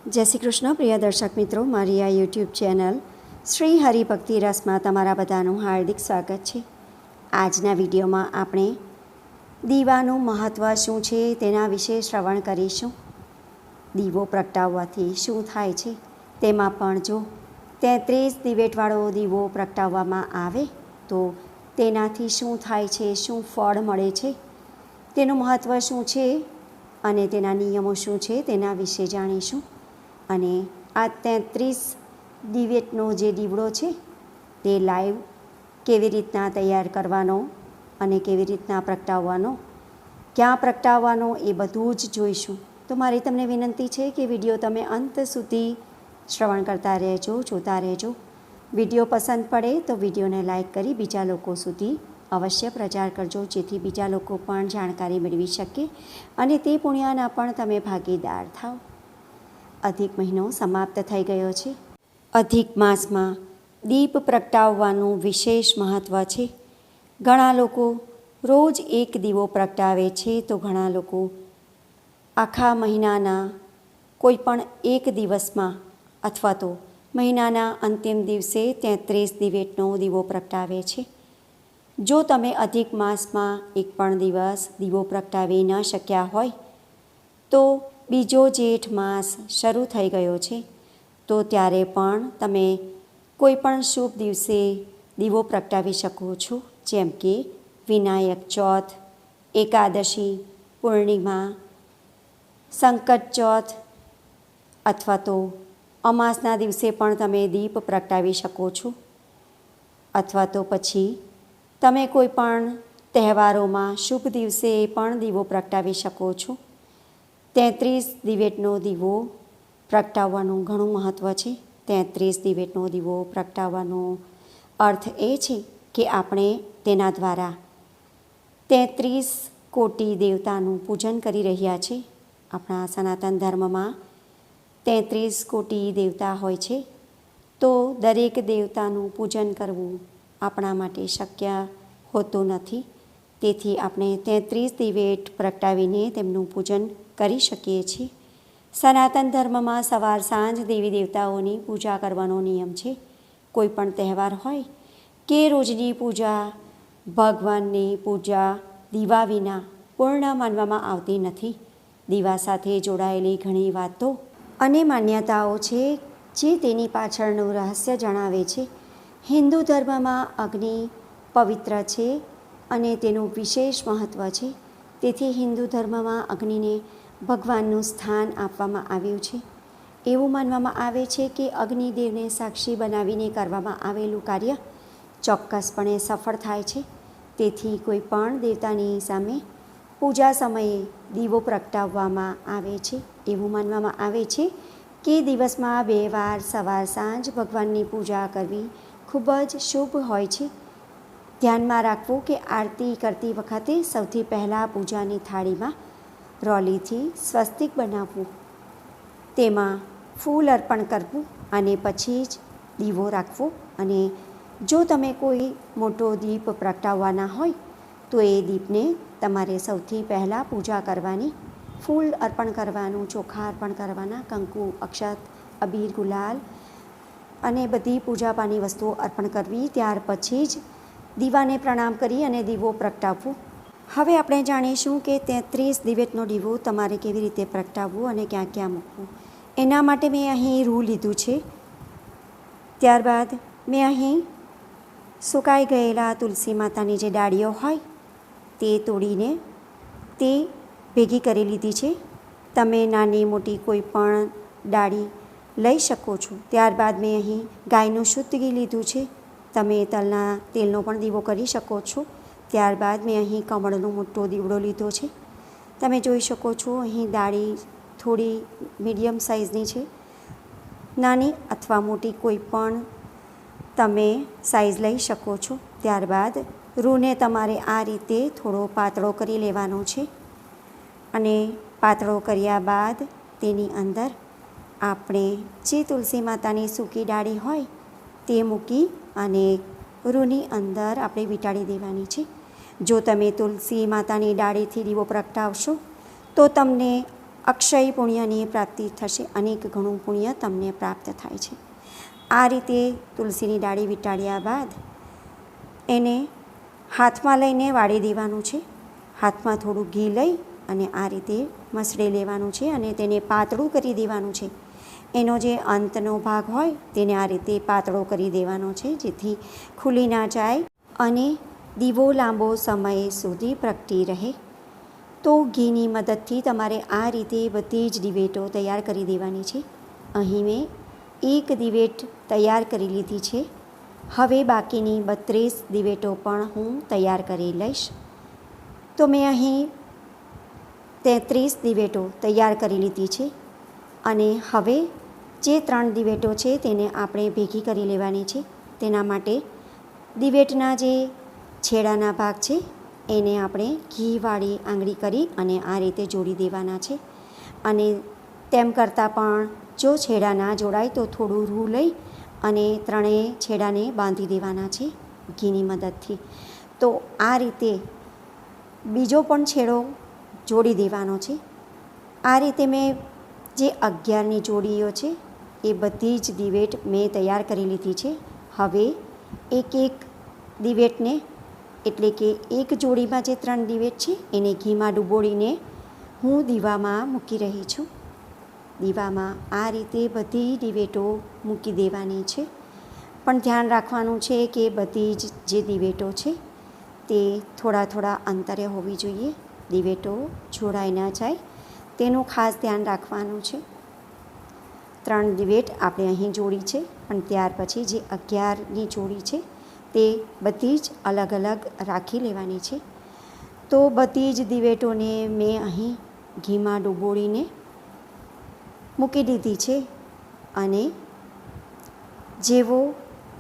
જય શ્રી કૃષ્ણ પ્રિય દર્શક મિત્રો, મારી આ યુટ્યુબ ચેનલ શ્રી હરિભક્તિ રસમાં તમારા બધાનું હાર્દિક સ્વાગત છે. આજના વિડીયોમાં આપણે દીવાનું મહત્ત્વ શું છે તેના વિશે શ્રવણ કરીશું. દીવો પ્રગટાવવાથી શું થાય છે, તેમાં પણ જો 33 દિવેટવાળો દીવો પ્રગટાવવામાં આવે તો તેનાથી શું થાય છે, શું ફળ મળે છે, તેનું મહત્ત્વ શું છે અને તેના નિયમો શું છે તેના વિશે જાણીશું. અને આ 33 દિવેટનો જે દીવડો છે તે લાઈવ કેવી રીતના તૈયાર કરવાનો અને કેવી રીતના પ્રગટાવવાનો, ક્યાં પ્રગટાવવાનો, એ બધું જ જોઈશું. તો મારી તમને વિનંતી છે કે વિડીયો તમે અંત સુધી શ્રવણ કરતા રહેજો, જોતા રહેજો. વિડીયો પસંદ પડે તો વિડીયોને લાઈક કરી બીજા લોકો સુધી અવશ્ય પ્રચાર કરજો, જેથી બીજા લોકો પણ જાણકારી મેળવી શકે અને તે પુણ્યના પણ તમે ભાગીદાર થાઓ. અધિક મહિનો સમાપ્ત થઈ ગયો છે. અધિક માસમાં દીપ પ્રગટાવવાનું વિશેષ મહત્ત્વ છે. ઘણા લોકો રોજ એક દીવો પ્રગટાવે છે, તો ઘણા લોકો આખા મહિનાના કોઈ પણ એક દિવસમાં અથવા તો મહિનાના અંતિમ દિવસે 33 દિવેટનો દીવો પ્રગટાવે છે. જો તમે અધિક માસમાં એક પણ દિવસ દીવો પ્રગટાવી ન શક્યા હોય તો બીજો જેઠ માસ શરૂ થઈ ગયો છે, તો ત્યારે પણ તમે કોઈ પણ શુભ દિવસે દીવો પ્રગટાવી શકો છો, જેમ કે વિનાયક ચોથ, એકાદશી, પૂર્ણિમા, સંકટ ચોથ અથવા તો અમાસના દિવસે પણ તમે દીપ પ્રગટાવી શકો છો. અથવા તો પછી તમે કોઈ પણ તહેવારોમાં શુભ દિવસે પણ દીવો પ્રગટાવી શકો છો. 33 દિવેટનો દીવો પ્રગટાવવાનું ઘણું મહત્ત્વ છે. 33 દિવેટનો દીવો પ્રગટાવવાનો અર્થ એ છે કે આપણે તેના દ્વારા 33 કોટી દેવતાનું પૂજન કરી રહ્યા છીએ. આપણા સનાતન ધર્મમાં 33 કોટી દેવતા હોય છે, તો દરેક દેવતાનું પૂજન કરવું આપણા માટે શક્ય હોતું નથી. તેથી આપણે 33 દિવેટ પ્રગટાવીને તેમનું પૂજન કરી શકીએ છીએ. સનાતન ધર્મમાં સવાર સાંજ દેવી દેવતાઓની પૂજા કરવાનો નિયમ છે. કોઈ પણ તહેવાર હોય કે રોજની પૂજા, ભગવાનની પૂજા દીવા વિના પૂર્ણ માનવામાં આવતી નથી. દીવા સાથે જોડાયેલી ઘણી વાતો અને માન્યતાઓ છે જે તેની પાછળનું રહસ્ય જણાવે છે. હિન્દુ ધર્મમાં અગ્નિ પવિત્ર છે અને તેનું વિશેષ મહત્ત્વ છે. તેથી હિન્દુ ધર્મમાં અગ્નિને ભગવાનનું સ્થાન આપવામાં આવ્યું છે. એવું માનવામાં આવે છે કે અગ્નિદેવને સાક્ષી બનાવીને કરવામાં આવેલું કાર્ય ચોક્કસપણે સફળ થાય છે. તેથી કોઈ પણ દેવતાની સામે પૂજા સમયે દીવો પ્રગટાવવામાં આવે છે. એવું માનવામાં આવે છે કે દિવસમાં 2 વાર સવાર સાંજ ભગવાનની પૂજા કરવી ખૂબ જ શુભ હોય છે. ધ્યાનમાં રાખવું કે આરતી કરતી વખતે સૌથી પહેલાં પૂજાની થાળીમાં રોલીથી સ્વસ્તિક બનાવવું, તેમાં ફૂલ અર્પણ કરવું અને પછી જ દીવો રાખવો. અને જો તમે કોઈ મોટો દીપ પ્રગટાવવાના હોય તો એ દીપને તમારે સૌથી પહેલાં પૂજા કરવાની, ફૂલ અર્પણ કરવાનું, ચોખા અર્પણ કરવાના, કંકુ, અક્ષત, અબીર, ગુલાલ અને બધી પૂજાપાની વસ્તુઓ અર્પણ કરવી. ત્યાર પછી જ દીવાને પ્રણામ કરી અને દીવો પ્રગટાવવો. હવે આપણે જાણીશું કે 33 દિવેટનો દીવો તમારે કેવી રીતે પ્રગટાવવું અને ક્યાં ક્યાં મૂકવું. એના માટે મેં અહીં રૂ લીધું છે. ત્યારબાદ મેં અહીં સુકાઈ ગયેલા તુલસી માતાની જે ડાળીઓ હોય તે તોડીને તે ભેગી કરી લીધી છે. તમે નાની મોટી કોઈ પણ ડાળી લઈ શકો છો. ત્યારબાદ મેં અહીં ગાયનું શુદ્ધ ઘી લીધું છે. તમે તલના તેલનો પણ દીવો કરી શકો છો. ત્યારબાદ મેં અહીં કમળનો મોટો દીવડો લીધો છે. તમે જોઈ શકો છો અહીં ડાળી થોડી મીડિયમ સાઇઝની છે. નાની અથવા મોટી કોઈ પણ તમે સાઇઝ લઈ શકો છો. ત્યારબાદ રૂને તમારે આ રીતે થોડો પાતળો કરી લેવાનો છે અને પાતળો કર્યા બાદ તેની અંદર આપણે જે તુલસી માતાની સૂકી ડાળી હોય તે મૂકી અને રૂની અંદર આપણે વીંટાળી દેવાની છે. જો તમે તુલસી માતાની ડાળીથી દીવો પ્રગટાવશો તો તમને અક્ષય પુણ્યની પ્રાપ્તિ થશે, અનેક ગણું પુણ્ય તમને પ્રાપ્ત થાય છે. આ રીતે તુલસીની ડાળી વીંટાળ્યા બાદ એને હાથમાં લઈને વાળી દેવાનું છે. હાથમાં થોડું ઘી લઈ અને આ રીતે મસળી લેવાનું છે અને તેને પાતળું કરી દેવાનું છે. એનો જે અંતનો ભાગ હોય તેને આ રીતે પાતળો કરી દેવાનો છે, જેથી ખુલી ના જાય અને દીવો લાંબો સમય સુધી પ્રગટી રહે. તો ઘીની મદદથી તમારે આ રીતે બધી જ દિવેટો તૈયાર કરી દેવાની છે. અહીં મેં એક દિવેટ તૈયાર કરી લીધી છે. હવે બાકીની 32 દિવેટો પણ હું તૈયાર કરી લઈશ. તો મેં અહીં 33 દિવેટો તૈયાર કરી લીધી છે અને હવે જે 3 દિવેટો છે તેને આપણે ભેગી કરી લેવાની છે. તેના માટે દિવેટના જે છેડાના ભાગ છે એને આપણે ઘીવાળી આંગળી કરી અને આ રીતે જોડી દેવાના છે. અને તેમ કરતાં પણ જો છેડા ના જોડાય તો થોડું રૂ લઈ અને ત્રણેય છેડાને બાંધી દેવાના છે ઘીની મદદથી. તો આ રીતે બીજો પણ છેડો જોડી દેવાનો છે. આ રીતે મેં જે 11ની જોડીઓ છે એ બધી જ દિવેટ મેં તૈયાર કરી લીધી છે. હવે એક દિવેટને એટલે કે એક જોડીમાં જે 3 દિવેટ છે એને ઘીમાં ડૂબોળીને હું દીવામાં મૂકી રહી છું. દીવામાં આ રીતે બધી દિવેટો મૂકી દેવાની છે. પણ ધ્યાન રાખવાનું છે કે બધી જ જે દિવેટો છે તે થોડા અંતરે હોવી જોઈએ. દિવેટો જોડાઈ ન જાય તેનું ખાસ ધ્યાન રાખવાનું છે. 3 દિવેટ આપણે અહીં જોડી છે, પણ ત્યાર પછી જે 11ની જોડી છે તે બધી જ અલગ અલગ રાખી લેવાની છે. તો બધી જ દિવેટોને મેં અહીં ઘીમાં ડૂબોળીને મૂકી દીધી છે અને જેવો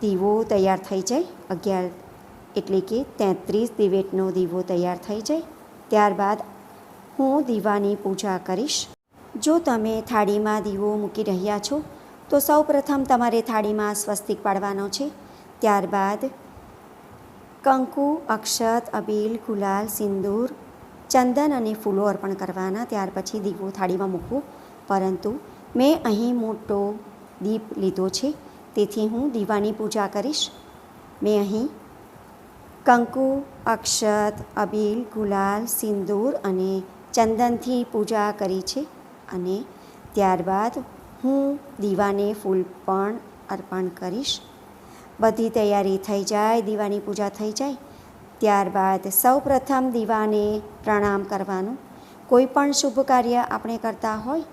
દીવો તૈયાર થઈ જાય 11 એટલે કે 33 દિવેટનો દીવો તૈયાર થઈ જાય ત્યારબાદ હું દીવાની પૂજા કરીશ. જો તમે થાળીમાં દીવો મૂકી રહ્યા છો તો સૌપ્રથમ તમારે થાળીમાં સ્વસ્તિક પાડવાનો છે. ત્યારબાદ કંકુ, અક્ષત, અબીલ, ગુલાલ, સિંદૂર, ચંદન અને ફૂલો અર્પણ કરવાના. ત્યાર પછી દીવો થાળીમાં મૂકવો. પરંતુ મેં અહીં મોટો દીપ લીધો છે તેથી હું દીવાની પૂજા કરીશ. મેં અહીં કંકુ, અક્ષત, અબીલ, ગુલાલ, સિંદૂર અને ચંદનથી પૂજા કરી છે અને ત્યારબાદ હું દીવાને ફૂલ પણ અર્પણ કરીશ. બધી તૈયારી થઈ જાય, દીવાની પૂજા થઈ જાય ત્યારબાદ સૌપ્રથમ દીવાને પ્રણામ કરવાનું. કોઈ પણ શુભ કાર્ય આપણે કરતા હોય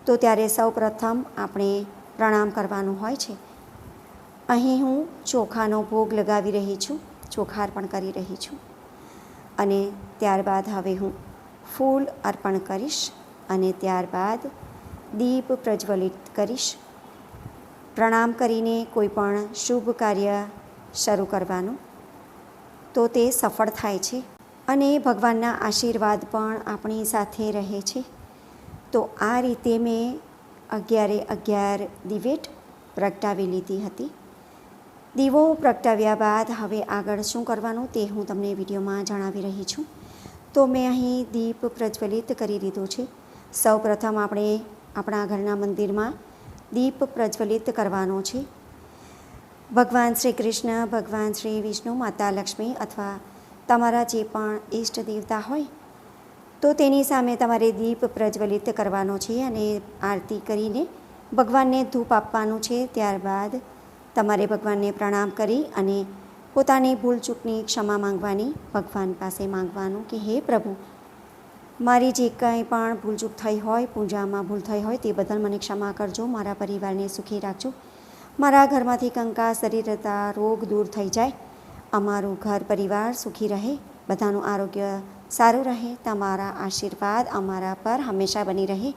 તો ત્યારે સૌપ્રથમ આપણે પ્રણામ કરવાનું હોય છે. અહીં હું ચોખાનો ભોગ લગાવી રહી છું, ચોખા અર્પણ કરી રહી છું અને ત્યારબાદ હવે હું ફૂલ અર્પણ કરીશ અને ત્યારબાદ દીપ પ્રજ્વલિત કરીશ. પ્રણામ કરીને કોઈ પણ શુભ કાર્ય શરૂ કરવાનું તો તે સફળ થાય છે અને ભગવાનના આશીર્વાદ પણ આપણી સાથે રહે છે. તો આ રીતે મેં 11 દિવેટ પ્રગટાવી લીધી હતી. દીવો પ્રગટાવ્યા બાદ હવે આગળ શું કરવાનું તે હું તમને વિડીયોમાં જણાવી રહી છું. તો મેં અહીં દીપ પ્રજ્વલિત કરી દીધો છે. સૌપ્રથમ આપણે આપણા ઘરના મંદિરમાં દીપ પ્રજ્વલિત કરવાનો છે. ભગવાન શ્રી કૃષ્ણ, ભગવાન શ્રી વિષ્ણુ, માતા લક્ષ્મી અથવા તમારા જે પણ ઈષ્ટ દેવતા હોય તો તેની સામે તમારે દીપ પ્રજ્વલિત કરવાનો છે અને આરતી કરીને ભગવાનને ધૂપ આપવાનું છે. ત્યારબાદ તમારે ભગવાનને પ્રણામ કરી અને પોતાની ભૂલચૂકની ક્ષમા માંગવાની. ભગવાન પાસે માંગવાનું કે હે પ્રભુ, મારી જે કંઈ પણ ભૂલચૂક થઈ હોય, પૂજામાં ભૂલ થઈ હોય તે બદલ મને ક્ષમા કરજો. મારા પરિવારને સુખી રાખજો. મારા ઘરમાંથી કંકાસ, દરિદ્રતા, રોગ દૂર થઈ જાય. અમારું ઘર પરિવાર સુખી રહે, બધાનું આરોગ્ય સારું રહે. તમારા આશીર્વાદ અમારા પર હંમેશા બની રહે.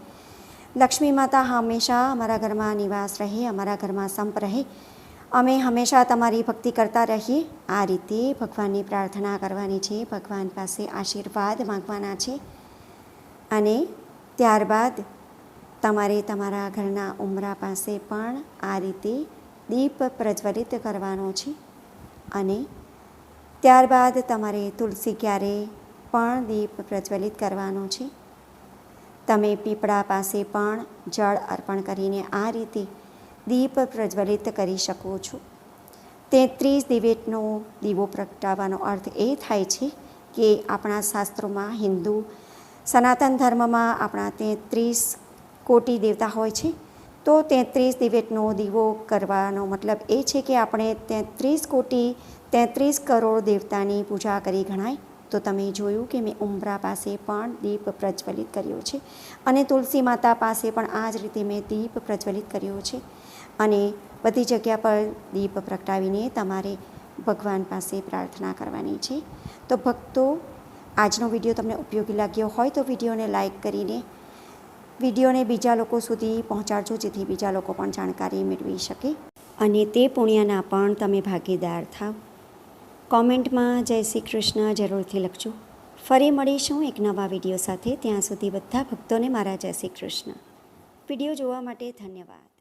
લક્ષ્મી માતા હંમેશા અમારા ઘરમાં નિવાસ રહે, અમારા ઘરમાં સંપ રહે. અમે હંમેશા તમારી ભક્તિ કરતા રહીએ. આ રીતે ભગવાનની પ્રાર્થના કરવાની છે, ભગવાન પાસે આશીર્વાદ માંગવાના છે અને ત્યારબાદ તમારે તમારા ઘરના ઉંબરા પાસે પણ આ રીતે દીપ પ્રજ્વલિત કરવાનો છે અને ત્યારબાદ તમારે તુલસી ક્યારે પણ દીપ પ્રજ્વલિત કરવાનો છે. તમે પીપળા પાસે પણ જળ અર્પણ કરીને આ રીતે દીપ પ્રજ્વલિત કરી શકો છો. 33 દિવેટનો દીવો પ્રગટાવવાનો અર્થ એ થાય છે કે આપણા શાસ્ત્રોમાં હિન્દુ સનાતન ધર્મમાં આપણા 33 કોટી દેવતા હોય છે. તો 33 દિવેટનો દીવો કરવાનો મતલબ એ છે કે આપણે 33 કોટી 33 કરોડ દેવતાની પૂજા કરી ગણાય. તો તમે જોયું કે મેં ઉંબરા પાસે પણ દીપ પ્રજ્વલિત કર્યો છે અને તુલસી માતા પાસે પણ આ જ રીતે મેં દીપ પ્રજ્વલિત કર્યો છે. અને બધી જગ્યા પર દીપ પ્રગટાવીને તમારે ભગવાન પાસે પ્રાર્થના કરવાની છે. તો ભક્તો, આજનો વિડીયો તમને ઉપયોગી લાગ્યો હોય તો વિડીયોને લાઈક કરીને વિડીયોને બીજા લોકો સુધી પહોંચાડજો, જેથી બીજા લોકો પણ જાણકારી મેળવી શકે અને તે પુણ્યના પણ તમે ભાગીદાર થાવ. કોમેન્ટમાં જય શ્રી કૃષ્ણ જરૂરથી લખજો. ફરી મળીશું એક નવા વિડીયો સાથે. ત્યાં સુધી બધા ભક્તોને મારા જય શ્રી કૃષ્ણ. વિડીયો જોવા માટે ધન્યવાદ.